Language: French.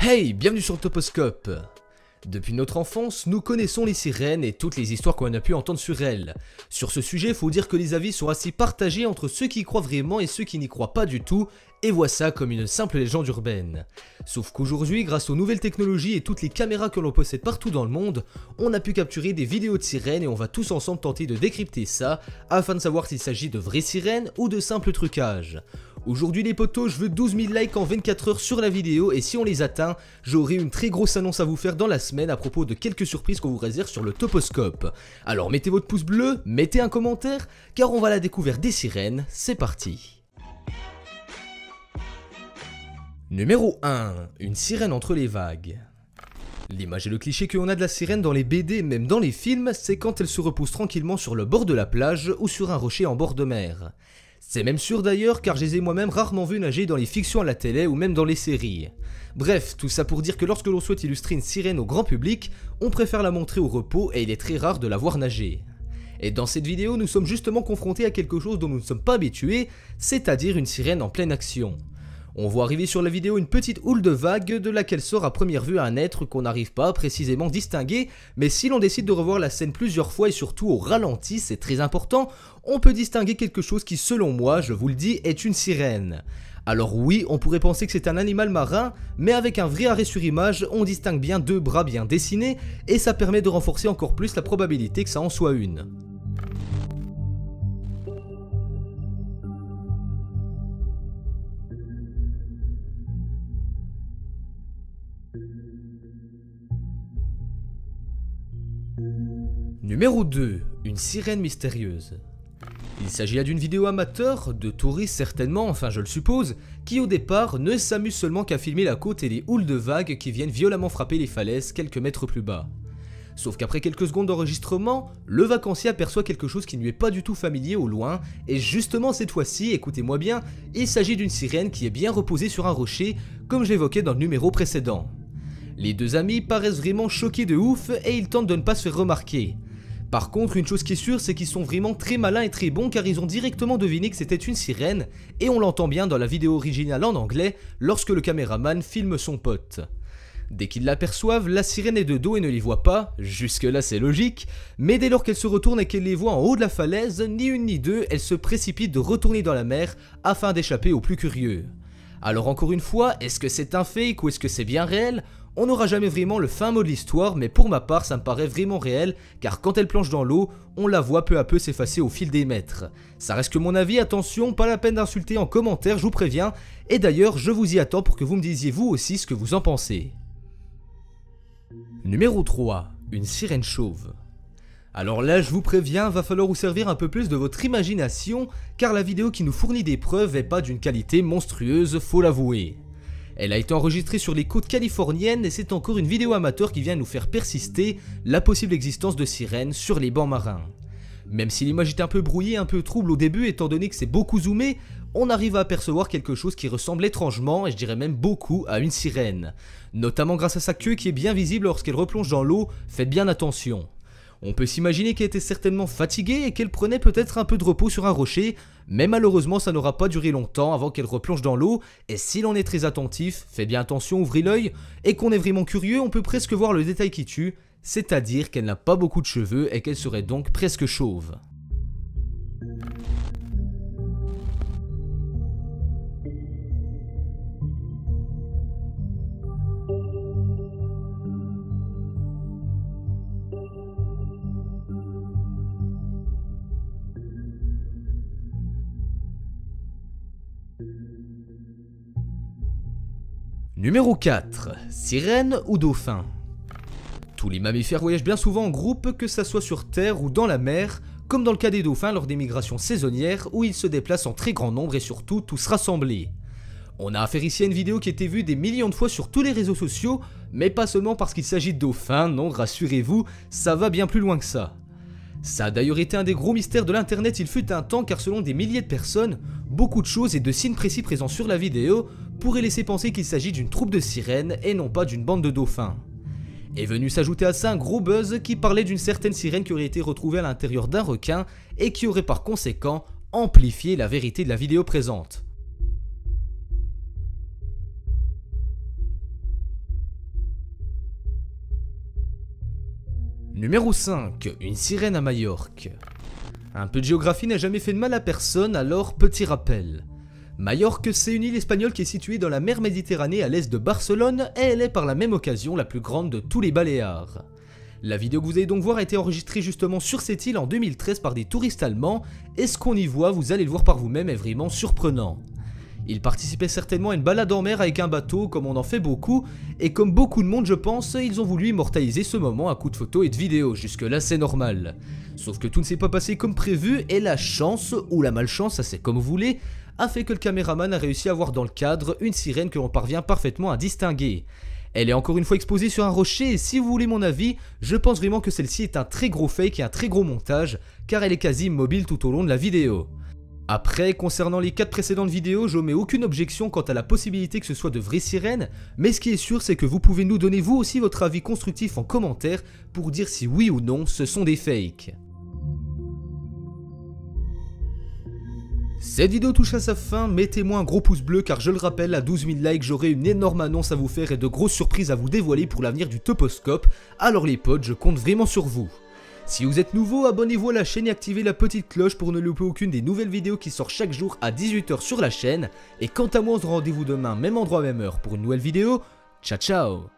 Hey, bienvenue sur Toposcope. Depuis notre enfance, nous connaissons les sirènes et toutes les histoires qu'on a pu entendre sur elles. Sur ce sujet, faut dire que les avis sont assez partagés entre ceux qui y croient vraiment et ceux qui n'y croient pas du tout, et voient ça comme une simple légende urbaine. Sauf qu'aujourd'hui, grâce aux nouvelles technologies et toutes les caméras que l'on possède partout dans le monde, on a pu capturer des vidéos de sirènes et on va tous ensemble tenter de décrypter ça, afin de savoir s'il s'agit de vraies sirènes ou de simples trucages. Aujourd'hui les potos, je veux 12 000 likes en 24 heures sur la vidéo et si on les atteint, j'aurai une très grosse annonce à vous faire dans la semaine à propos de quelques surprises qu'on vous réserve sur le Toposcope. Alors mettez votre pouce bleu, mettez un commentaire, car on va à la découverte des sirènes, c'est parti. Numéro 1. Une sirène entre les vagues. L'image et le cliché qu'on a de la sirène dans les BD, même dans les films, c'est quand elle se repose tranquillement sur le bord de la plage ou sur un rocher en bord de mer. C'est même sûr d'ailleurs car je les ai moi-même rarement vus nager dans les fictions à la télé ou même dans les séries. Bref, tout ça pour dire que lorsque l'on souhaite illustrer une sirène au grand public, on préfère la montrer au repos et il est très rare de la voir nager. Et dans cette vidéo, nous sommes justement confrontés à quelque chose dont nous ne sommes pas habitués, c'est-à-dire une sirène en pleine action. On voit arriver sur la vidéo une petite houle de vagues de laquelle sort à première vue un être qu'on n'arrive pas à précisément distinguer, mais si l'on décide de revoir la scène plusieurs fois et surtout au ralenti, c'est très important, on peut distinguer quelque chose qui selon moi, je vous le dis, est une sirène. Alors oui, on pourrait penser que c'est un animal marin, mais avec un vrai arrêt sur image, on distingue bien deux bras bien dessinés, et ça permet de renforcer encore plus la probabilité que ça en soit une. Numéro 2. Une sirène mystérieuse. Il s'agit là d'une vidéo amateur, de touristes certainement, enfin je le suppose, qui au départ ne s'amusent seulement qu'à filmer la côte et les houles de vagues qui viennent violemment frapper les falaises quelques mètres plus bas. Sauf qu'après quelques secondes d'enregistrement, le vacancier aperçoit quelque chose qui ne lui est pas du tout familier au loin, et justement cette fois-ci, écoutez-moi bien, il s'agit d'une sirène qui est bien reposée sur un rocher, comme je l'évoquais dans le numéro précédent. Les deux amis paraissent vraiment choqués de ouf et ils tentent de ne pas se faire remarquer. Par contre, une chose qui est sûre, c'est qu'ils sont vraiment très malins et très bons car ils ont directement deviné que c'était une sirène et on l'entend bien dans la vidéo originale en anglais lorsque le caméraman filme son pote. Dès qu'ils l'aperçoivent, la sirène est de dos et ne les voit pas, jusque là c'est logique, mais dès lors qu'elle se retourne et qu'elle les voit en haut de la falaise, ni une ni deux, elle se précipite de retourner dans la mer afin d'échapper aux plus curieux. Alors encore une fois, est-ce que c'est un fake ou est-ce que c'est bien réel ? On n'aura jamais vraiment le fin mot de l'histoire, mais pour ma part ça me paraît vraiment réel, car quand elle plonge dans l'eau, on la voit peu à peu s'effacer au fil des mètres. Ça reste que mon avis, attention, pas la peine d'insulter en commentaire, je vous préviens, et d'ailleurs je vous y attends pour que vous me disiez vous aussi ce que vous en pensez. Numéro 3. Une sirène chauve. Alors là je vous préviens, va falloir vous servir un peu plus de votre imagination, car la vidéo qui nous fournit des preuves est pas d'une qualité monstrueuse, faut l'avouer. Elle a été enregistrée sur les côtes californiennes et c'est encore une vidéo amateur qui vient nous faire persister la possible existence de sirènes sur les bancs marins. Même si l'image est un peu brouillée, un peu trouble au début étant donné que c'est beaucoup zoomé, on arrive à apercevoir quelque chose qui ressemble étrangement et je dirais même beaucoup à une sirène. Notamment grâce à sa queue qui est bien visible lorsqu'elle replonge dans l'eau, faites bien attention. On peut s'imaginer qu'elle était certainement fatiguée et qu'elle prenait peut-être un peu de repos sur un rocher, mais malheureusement ça n'aura pas duré longtemps avant qu'elle replonge dans l'eau, et si l'on est très attentif, fait bien attention, ouvrez l'œil, et qu'on est vraiment curieux, on peut presque voir le détail qui tue, c'est-à-dire qu'elle n'a pas beaucoup de cheveux et qu'elle serait donc presque chauve. Numéro 4. Sirène ou dauphin. Tous les mammifères voyagent bien souvent en groupe, que ça soit sur terre ou dans la mer, comme dans le cas des dauphins lors des migrations saisonnières où ils se déplacent en très grand nombre et surtout tous rassemblés. On a affaire ici à une vidéo qui a été vue des millions de fois sur tous les réseaux sociaux, mais pas seulement parce qu'il s'agit de dauphins, non rassurez-vous, ça va bien plus loin que ça. Ça a d'ailleurs été un des gros mystères de l'internet il fut un temps car selon des milliers de personnes, beaucoup de choses et de signes précis présents sur la vidéo pourraient laisser penser qu'il s'agit d'une troupe de sirènes et non pas d'une bande de dauphins. Est venu s'ajouter à ça un gros buzz qui parlait d'une certaine sirène qui aurait été retrouvée à l'intérieur d'un requin et qui aurait par conséquent amplifié la vérité de la vidéo présente. Numéro 5. Une sirène à Majorque. Un peu de géographie n'a jamais fait de mal à personne, alors petit rappel. Majorque, c'est une île espagnole qui est située dans la mer Méditerranée à l'est de Barcelone et elle est par la même occasion la plus grande de tous les Baléares. La vidéo que vous allez donc voir a été enregistrée justement sur cette île en 2013 par des touristes allemands et ce qu'on y voit, vous allez le voir par vous-même, est vraiment surprenant. Ils participaient certainement à une balade en mer avec un bateau comme on en fait beaucoup et comme beaucoup de monde je pense, ils ont voulu immortaliser ce moment à coups de photos et de vidéos, jusque là c'est normal. Sauf que tout ne s'est pas passé comme prévu et la chance, ou la malchance, ça c'est comme vous voulez, a fait que le caméraman a réussi à voir dans le cadre une sirène que l'on parvient parfaitement à distinguer. Elle est encore une fois exposée sur un rocher et si vous voulez mon avis, je pense vraiment que celle-ci est un très gros fake et un très gros montage car elle est quasi immobile tout au long de la vidéo. Après, concernant les 4 précédentes vidéos, je n'omets aucune objection quant à la possibilité que ce soit de vraies sirènes, mais ce qui est sûr c'est que vous pouvez nous donner vous aussi votre avis constructif en commentaire pour dire si oui ou non ce sont des fakes. Cette vidéo touche à sa fin, mettez-moi un gros pouce bleu car je le rappelle, à 12 000 likes j'aurai une énorme annonce à vous faire et de grosses surprises à vous dévoiler pour l'avenir du Toposcope, alors les potes je compte vraiment sur vous. Si vous êtes nouveau, abonnez-vous à la chaîne et activez la petite cloche pour ne louper aucune des nouvelles vidéos qui sortent chaque jour à 18 h sur la chaîne. Et quant à moi, on se rend rendez-vous demain, même endroit, même heure pour une nouvelle vidéo. Ciao ciao.